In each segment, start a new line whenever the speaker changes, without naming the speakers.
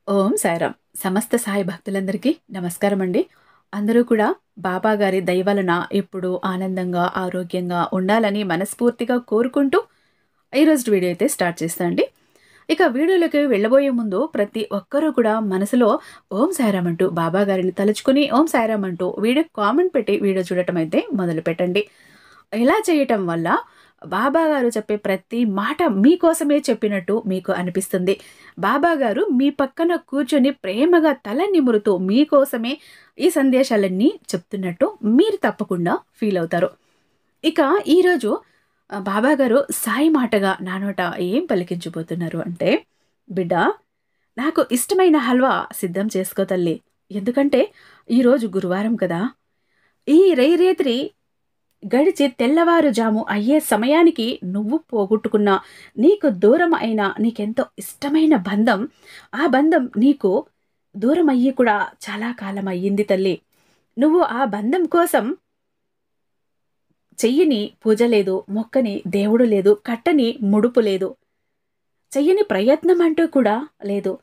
ఓం సాయిరాం. సమస్త సాయి భక్తులందరికీ నమస్కారం అండి. అందరూ కూడా బాబా గారి దయ వలన ఎప్పుడూ ఆనందంగా, ఆరోగ్యంగా ఉండాలని మనస్ఫూర్తిగా కోరుకుంటూ ఈరోజు వీడియో అయితే స్టార్ట్ చేస్తా అండి. ఇక వీడియోలోకి వెళ్ళబోయే ముందు ప్రతి ఒక్కరూ కూడా మనసులో ఓం సాయిరాం అంటూ బాబా గారిని తలుచుకుని ఓం సాయిరాం అంటూ వీడియో కామెంట్ పెట్టి వీడియో చూడటం అయితే మొదలుపెట్టండి. ఇలా చేయటం వల్ల బాబా గారు చెప్పే ప్రతి మాట మీకోసమే చెప్పినట్టు మీకు అనిపిస్తుంది. బాబా గారు మీ పక్కన కూర్చొని ప్రేమగా తల నిమురుతూ మీకోసమే ఈ సందేశాలన్నీ చెప్తున్నట్టు మీరు తప్పకుండా ఫీల్ అవుతారు. ఇక ఈరోజు బాబా గారు సాయి మాటగా నా నోట ఏం పలికించబోతున్నారు అంటే, బిడ్డ నాకు ఇష్టమైన హల్వా సిద్ధం చేసుకో తల్లి. ఎందుకంటే ఈరోజు గురువారం కదా! ఈ రేత్రి గడిచి తెల్లవారుజాము అయ్యే సమయానికి నువ్వు పోగొట్టుకున్న, నీకు దూరం అయిన నీకెంతో ఇష్టమైన బంధం, ఆ బంధం నీకు దూరమయ్యి కూడా చాలా కాలం అయ్యింది తల్లి. నువ్వు ఆ బంధం కోసం చెయ్యని పూజ లేదు, మొక్కని దేవుడు లేదు, కట్టని ముడుపు లేదు, చెయ్యని ప్రయత్నం అంటూ కూడా లేదు.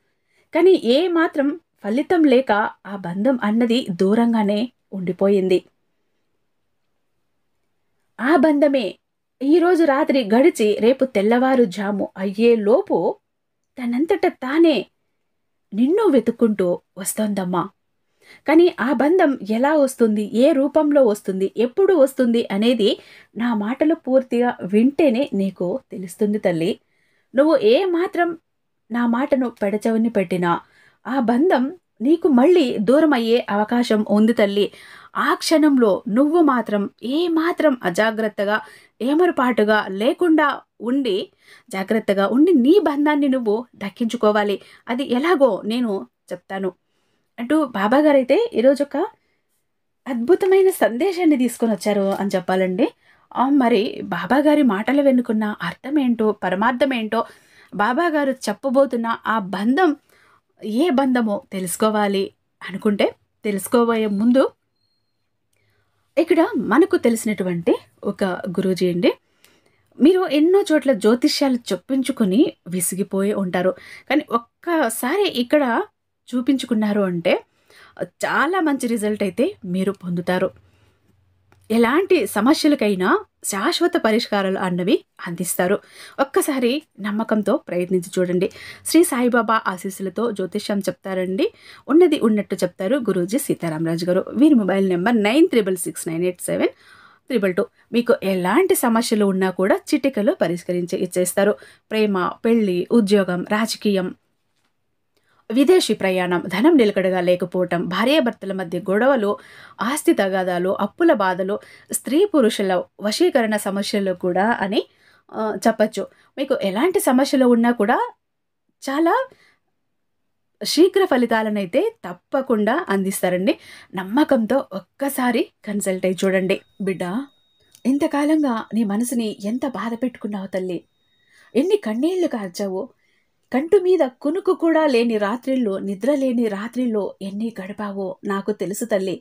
కానీ ఏ మాత్రం ఫలితం లేక ఆ బంధం అన్నది దూరంగానే ఉండిపోయింది. ఆ బంధమే ఈరోజు రాత్రి గడిచి రేపు తెల్లవారుజాము అయ్యేలోపు తనంతట తానే నిన్ను వెతుక్కుంటూ వస్తోందమ్మా. కానీ ఆ బంధం ఎలా వస్తుంది, ఏ రూపంలో వస్తుంది, ఎప్పుడు వస్తుంది అనేది నా మాటలు పూర్తిగా వింటేనే నీకు తెలుస్తుంది తల్లి. నువ్వు ఏ మాత్రం నా మాటను పెడచెవిని పెట్టినా ఆ బంధం నీకు మళ్ళీ దూరం అయ్యే అవకాశం ఉంది తల్లి. ఆ క్షణంలో నువ్వు మాత్రం ఏ మాత్రం అజాగ్రత్తగా, ఏమరపాటుగా లేకుండా ఉండి, జాగ్రత్తగా ఉండి నీ బంధాన్ని నువ్వు దక్కించుకోవాలి. అది ఎలాగో నేను చెప్తాను అంటూ బాబాగారైతే ఈరోజు ఒక అద్భుతమైన సందేశాన్ని తీసుకొని వచ్చారు అని చెప్పాలండి. మరి బాబాగారి మాటలు వెనుకున్న అర్థం ఏంటో, పరమార్థం ఏంటో, బాబాగారు చెప్పబోతున్న ఆ బంధం ఏ బంధమో తెలుసుకోవాలి అనుకుంటే, తెలుసుకోబోయే ముందు ఇక్కడ మనకు తెలిసినటువంటి ఒక గురూజీ అండి. మీరు ఎన్నో చోట్ల జ్యోతిష్యాలు చెప్పించుకొని విసిగిపోయి ఉంటారు. కానీ ఒక్కసారి ఇక్కడ చూపించుకున్నారు అంటే చాలా మంచి రిజల్ట్ అయితే మీరు పొందుతారు. ఎలాంటి సమస్యలకైనా శాశ్వత పరిష్కారాలు అన్నవి అందిస్తారు. ఒక్కసారి నమ్మకంతో ప్రయత్నించి చూడండి. శ్రీ సాయిబాబా ఆశీస్సులతో జ్యోతిష్యం చెప్తారండి. ఉన్నది ఉన్నట్టు చెప్తారు గురూజీ సీతారామరాజు గారు. వీరి మొబైల్ నెంబర్ 96698722. మీకు ఎలాంటి సమస్యలు ఉన్నా కూడా చిటికలో పరిష్కరించి ఇచ్చేస్తారు. ప్రేమ, పెళ్లి, ఉద్యోగం, రాజకీయం, విదేశీ ప్రయాణం, ధనం నిలకడగా లేకపోవటం, భార్యాభర్తల మధ్య గొడవలు, ఆస్తి తగాదాలు, అప్పుల బాధలు, స్త్రీ పురుషుల వశీకరణ సమస్యలు కూడా అని చెప్పచ్చు. మీకు ఎలాంటి సమస్యలు ఉన్నా కూడా చాలా శీఘ్ర ఫలితాలనైతే తప్పకుండా అందిస్తారండి. నమ్మకంతో ఒక్కసారి కన్సల్ట్ అయ్యి చూడండి. బిడ్డ, ఇంతకాలంగా నీ మనసుని ఎంత బాధ పెట్టుకున్నావు తల్లి. ఎన్ని కన్నీళ్లు కార్చావు. కంటు మీద కునుకు కూడా లేని రాత్రిళ్ళు, నిద్ర లేని రాత్రిళ్ళు ఎన్ని గడిపావో నాకు తెలుసు తల్లి.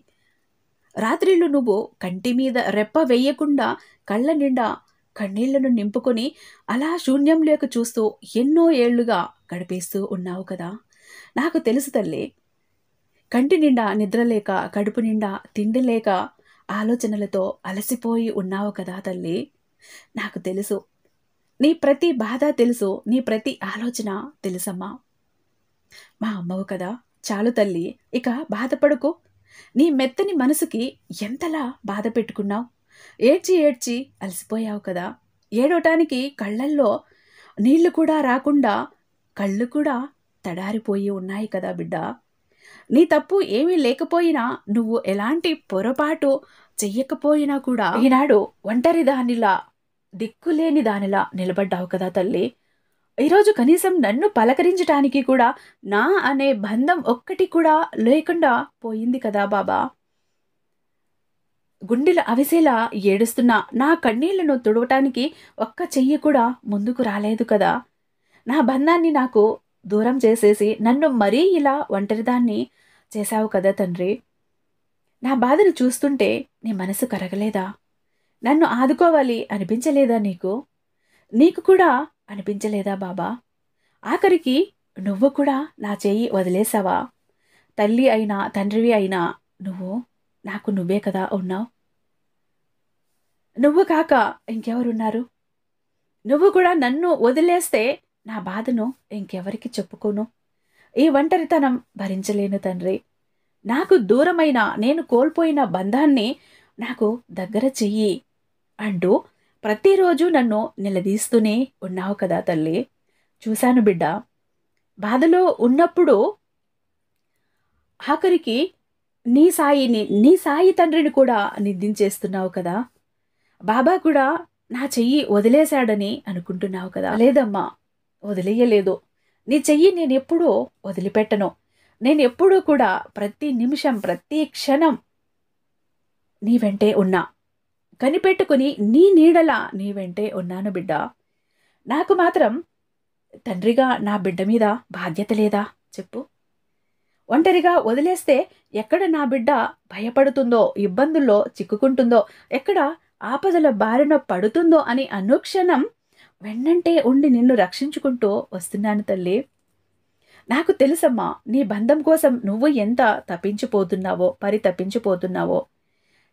రాత్రిళ్ళు నువ్వు కంటి మీద రెప్ప వెయ్యకుండా కళ్ళ నిండా కన్నీళ్లను నింపుకొని అలా శూన్యంలోకి చూస్తూ ఎన్నో ఏళ్లుగా గడిపేస్తూ ఉన్నావు కదా. నాకు తెలుసు తల్లి. కంటి నిండా నిద్రలేక, కడుపు నిండా తిండి లేక, ఆలోచనలతో అలసిపోయి ఉన్నావు కదా తల్లి. నాకు తెలుసు. నీ ప్రతి బాధ తెలుసు, నీ ప్రతి ఆలోచన తెలుసమ్మా. మా అమ్మవు కదా, చాలు తల్లి, ఇక బాధపడుకో. నీ మెత్తని మనసుకి ఎంతలా బాధ పెట్టుకున్నావు. ఏడ్చి ఏడ్చి అలసిపోయావు కదా. ఏడవటానికి కళ్ళల్లో నీళ్లు కూడా రాకుండా కళ్ళు కూడా తడారిపోయి ఉన్నాయి కదా బిడ్డ. నీ తప్పు ఏమీ లేకపోయినా, నువ్వు ఎలాంటి పొరపాటు చెయ్యకపోయినా కూడా ఈనాడు ఒంటరి దానిలా, దిక్కులేని దానిలా నిలబడ్డావు కదా తల్లి. ఈరోజు కనీసం నన్ను పలకరించటానికి కూడా నా అనే బంధం ఒక్కటి కూడా లేకుండా పోయింది కదా బాబా. గుండెలు అవిసేలా ఏడుస్తున్నా నా కన్నీళ్లను తుడవటానికి ఒక్క చెయ్యి కూడా ముందుకు రాలేదు కదా. నా బంధాన్ని నాకు దూరం చేసేసి నన్ను మరీ ఇలా ఒంటరిదాన్ని చేశావు కదా తండ్రి. నా బాధను చూస్తుంటే నీ మనసు కరగలేదా? నన్ను ఆదుకోవాలి అనిపించలేదా నీకు? నీకు కూడా అనిపించలేదా బాబా? ఆఖరికి నువ్వు కూడా నా చెయ్యి వదిలేసావా? తల్లి అయినా తండ్రివి అయినా నువ్వు నాకు నువ్వే కదా ఉన్నావు. నువ్వు కాక ఇంకెవరున్నారు? నువ్వు కూడా నన్ను వదిలేస్తే నా బాధను ఇంకెవరికి చెప్పుకోను. ఈ ఒంటరితనం భరించలేను తండ్రి. నాకు దూరమైన నేను కోల్పోయిన బంధాన్ని నాకు దగ్గర చెయ్యి అంటూ ప్రతిరోజు నన్ను నిలదీస్తూనే ఉన్నావు కదా తల్లి. చూశాను బిడ్డ, బాధలో ఉన్నప్పుడు ఆఖరికి నీ సాయి తండ్రిని కూడా నిందించేస్తున్నావు కదా. బాబా కూడా నా చెయ్యి వదిలేశాడని అనుకుంటున్నావు కదా. లేదమ్మా, వదిలేయలేదు. నీ చెయ్యి నేనెప్పుడూ వదిలిపెట్టను. నేనెప్పుడూ కూడా ప్రతి నిమిషం ప్రతి క్షణం నీ వెంటే ఉన్నా. కనిపెట్టుకుని నీ నీడలా నీ వెంటే ఉన్నాను బిడ్డ. నాకు మాత్రం తండ్రిగా నా బిడ్డ మీద బాధ్యత లేదా చెప్పు? ఒంటరిగా వదిలేస్తే ఎక్కడ నా బిడ్డ భయపడుతుందో, ఇబ్బందుల్లో చిక్కుకుంటుందో, ఎక్కడ ఆపదల బారిన పడుతుందో అని అనుక్షణం వెన్నంటే ఉండి నిన్ను రక్షించుకుంటూ వస్తున్నాను తల్లి. నాకు తెలుసమ్మా, నీ బంధం కోసం నువ్వు ఎంత తప్పించిపోతున్నావో, పరితపించిపోతున్నావో.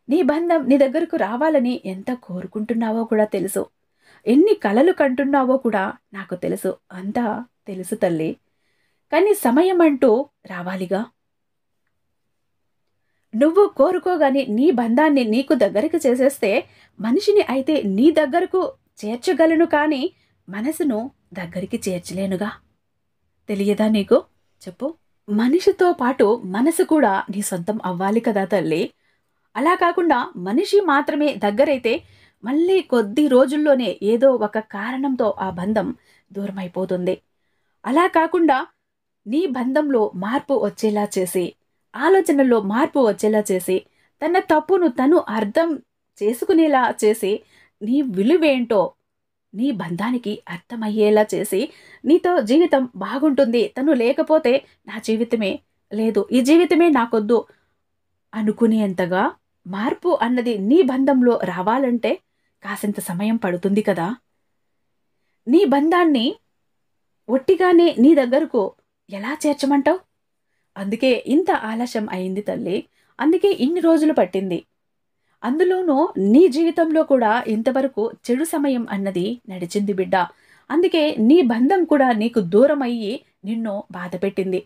నీ బంధం నీ దగ్గరకు రావాలని ఎంత కోరుకుంటున్నావో కూడా తెలుసు. ఎన్ని కలలు కంటున్నావో కూడా నాకు తెలుసు. అంతా తెలుసు తల్లి. కానీ సమయం అంటూ రావాలిగా. నువ్వు కోరుకోగాని నీ బంధాన్ని నీకు దగ్గరికి చేసేస్తే మనిషిని అయితే నీ దగ్గరకు చేర్చగలను, కానీ మనసును దగ్గరికి చేర్చలేనుగా. తెలియదా నీకు? చెప్పు. మనిషితో పాటు మనసు కూడా నీ సొంతం అవ్వాలి కదా తల్లి. అలా కాకుండా మనిషి మాత్రమే దగ్గరైతే మళ్ళీ కొద్ది రోజుల్లోనే ఏదో ఒక కారణంతో ఆ బంధం దూరమైపోతుంది. అలా కాకుండా నీ బంధంలో మార్పు వచ్చేలా చేసి, ఆలోచనల్లో మార్పు వచ్చేలా చేసి, తన తప్పును తను అర్థం చేసుకునేలా చేసి, నీ విలువేంటో నీ బంధానికి అర్థమయ్యేలా చేసి, నీతో జీవితం బాగుంటుంది, తను లేకపోతే నా జీవితమే లేదు, ఈ జీవితమే నాకొద్దు అనుకునేంతగా మార్పు అన్నది నీ బంధంలో రావాలంటే కాసింత సమయం పడుతుంది కదా. నీ బంధాన్ని ఒట్టిగానే నీ దగ్గరకు ఎలా చేర్చమంటావు? అందుకే ఇంత ఆలస్యం అయింది తల్లి. అందుకే ఇన్ని రోజులు పట్టింది. అందులోనూ నీ జీవితంలో కూడా ఇంతవరకు చెడు సమయం అన్నది నడిచింది బిడ్డ. అందుకే నీ బంధం కూడా నీకు దూరం అయ్యి నిన్ను బాధ పెట్టింది.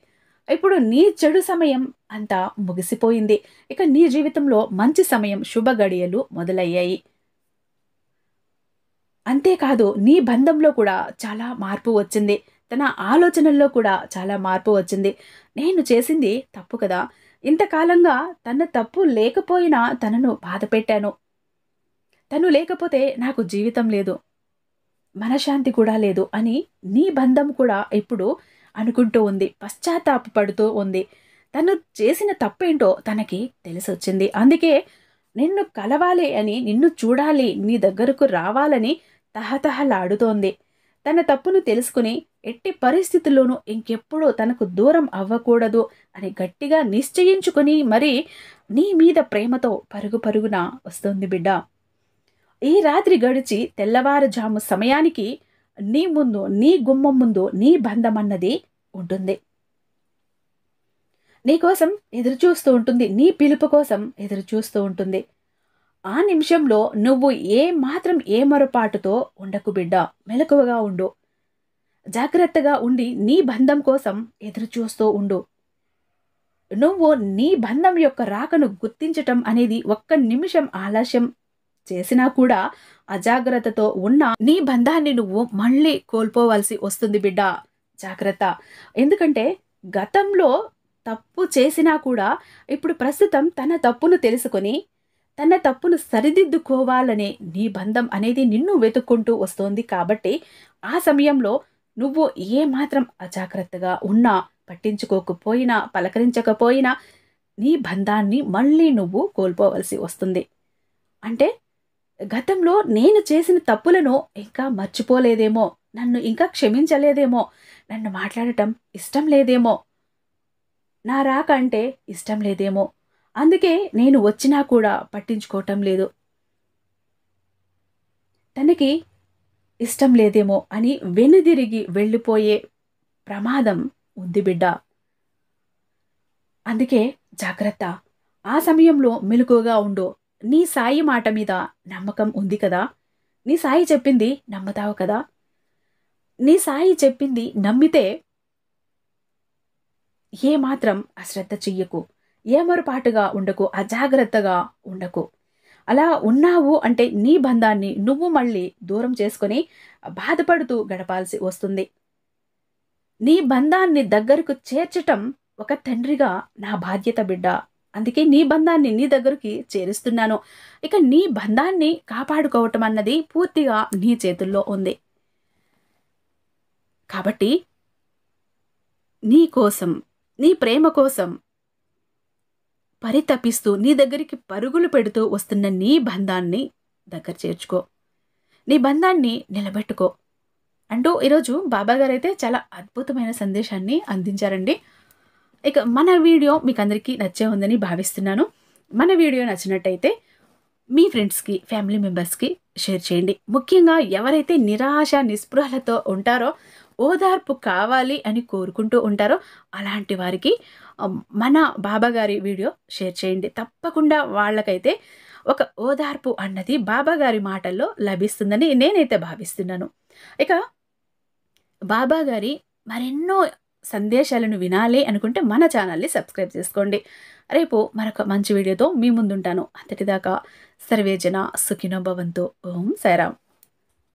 ఇప్పుడు నీ చెడు సమయం అంతా ముగిసిపోయింది. ఇక నీ జీవితంలో మంచి సమయం, శుభ గడియలు మొదలయ్యాయి. అంతేకాదు నీ బంధంలో కూడా చాలా మార్పు వచ్చింది. తన ఆలోచనల్లో కూడా చాలా మార్పు వచ్చింది. నేను చేసింది తప్పు కదా, ఇంతకాలంగా తన తప్పు లేకపోయినా తనను బాధ పెట్టాను. తను లేకపోతే నాకు జీవితం లేదు, మనశ్శాంతి కూడా లేదు అని నీ బంధం కూడా ఇప్పుడు అనుకుంటూ ఉంది, పశ్చాత్తాపపడుతూ ఉంది. తను చేసిన తప్పేంటో తనకి తెలిసొచ్చింది. అందుకే నిన్ను కలవాలి అని, నిన్ను చూడాలి, నీ దగ్గరకు రావాలని తహతహలాడుతోంది. తన తప్పును తెలుసుకుని ఎట్టి పరిస్థితుల్లోనూ ఇంకెప్పుడూ తనకు దూరం అవ్వకూడదు అని గట్టిగా నిశ్చయించుకుని మరి నీ మీద ప్రేమతో పరుగు పరుగున వస్తుంది బిడ్డ. ఈ రాత్రి గడిచి తెల్లవారుజాము సమయానికి నీ ముందు, నీ గుమ్మం ముందు నీ బంధం అన్నది ఉంటుంది. నీకోసం ఎదురు చూస్తూ ఉంటుంది, నీ పిలుపు కోసం ఎదురు చూస్తూ ఉంటుంది. ఆ నిమిషంలో నువ్వు ఏ మొరపాటుతో ఉండకు బిడ్డ. మెలకువగా ఉండు, జాగ్రత్తగా ఉండి నీ బంధం కోసం ఎదురు చూస్తూ ఉండు. నువ్వు నీ బంధం యొక్క రాకను గుర్తించటం అనేది ఒక్క నిమిషం ఆలస్యం చేసినా కూడా అజాగ్రత్తతో ఉన్న నీ బంధాన్ని నువ్వు మళ్ళీ కోల్పోవలసి వస్తుంది బిడ్డ. జాగ్రత్త. ఎందుకంటే గతంలో తప్పు చేసినా కూడా ఇప్పుడు ప్రస్తుతం తన తప్పును తెలుసుకొని తన తప్పును సరిదిద్దుకోవాలనే నీ బంధం అనేది నిన్ను వెతుక్కుంటూ వస్తోంది. కాబట్టి ఆ సమయంలో నువ్వు ఏమాత్రం అజాగ్రత్తగా ఉన్నా, పట్టించుకోకపోయినా, పలకరించకపోయినా నీ బంధాన్ని మళ్ళీ నువ్వు కోల్పోవలసి వస్తుంది. అంటే గతంలో నేను చేసిన తప్పులను ఇంకా మర్చిపోలేదేమో, నన్ను ఇంకా క్షమించలేదేమో, నన్ను మాట్లాడటం ఇష్టం లేదేమో, నా రాక అంటే ఇష్టం లేదేమో, అందుకే నేను వచ్చినా కూడా పట్టించుకోవటం లేదు, తనకి ఇష్టం లేదేమో అని వెనుదిరిగి వెళ్ళిపోయే ప్రమాదం ఉంది బిడ్డ. అందుకే జాగ్రత్త. ఆ సమయంలో మెలకువగా ఉండు. నీ సాయి మాట మీద నమ్మకం ఉంది కదా! నీ సాయి చెప్పింది నమ్ముతావు కదా! నీ సాయి చెప్పింది నమ్మితే ఏమాత్రం అశ్రద్ధ చెయ్యకు. ఏమరపాటుగా ఉండకు. అజాగ్రత్తగా ఉండకు. అలా ఉన్నావు అంటే నీ బంధాన్ని నువ్వు మళ్ళీ దూరం చేసుకొని బాధపడుతూ గడపాల్సి వస్తుంది. నీ బంధాన్ని దగ్గరకు చేర్చటం ఒక తండ్రిగా నా బాధ్యత బిడ్డ. అందుకే నీ బంధాన్ని నీ దగ్గరికి చేరుస్తున్నాను. ఇక నీ బంధాన్ని కాపాడుకోవటం అన్నది పూర్తిగా నీ చేతుల్లో ఉంది. కాబట్టి నీ కోసం, నీ ప్రేమ కోసం పరితపిస్తూ నీ దగ్గరికి పరుగులు పెడుతూ వస్తున్న నీ బంధాన్ని దగ్గర చేర్చుకో. నీ బంధాన్ని నిలబెట్టుకో అంటూ ఈరోజు బాబాగారైతే చాలా అద్భుతమైన సందేశాన్ని అందించారండి. ఇక మన వీడియో మీకు అందరికీ నచ్చే ఉందని భావిస్తున్నాను. మన వీడియో నచ్చినట్టయితే మీ ఫ్రెండ్స్కి, ఫ్యామిలీ మెంబర్స్కి షేర్ చేయండి. ముఖ్యంగా ఎవరైతే నిరాశ నిస్పృహలతో ఉంటారో, ఓదార్పు కావాలి అని కోరుకుంటూ ఉంటారో అలాంటి వారికి మన బాబాగారి వీడియో షేర్ చేయండి. తప్పకుండా వాళ్ళకైతే ఒక ఓదార్పు అన్నది బాబాగారి మాటల్లో లభిస్తుందని నేనైతే భావిస్తున్నాను. ఇక బాబాగారి మరెన్నో సందేశాలను వినాలి అనుకుంటే మన ఛానల్ని సబ్స్క్రైబ్ చేసుకోండి. రేపు మరొక మంచి వీడియోతో మీ ముందుంటాను. అంతటిదాకా సర్వేజన సుఖినో భవంతు. ఓం సాయిరాం.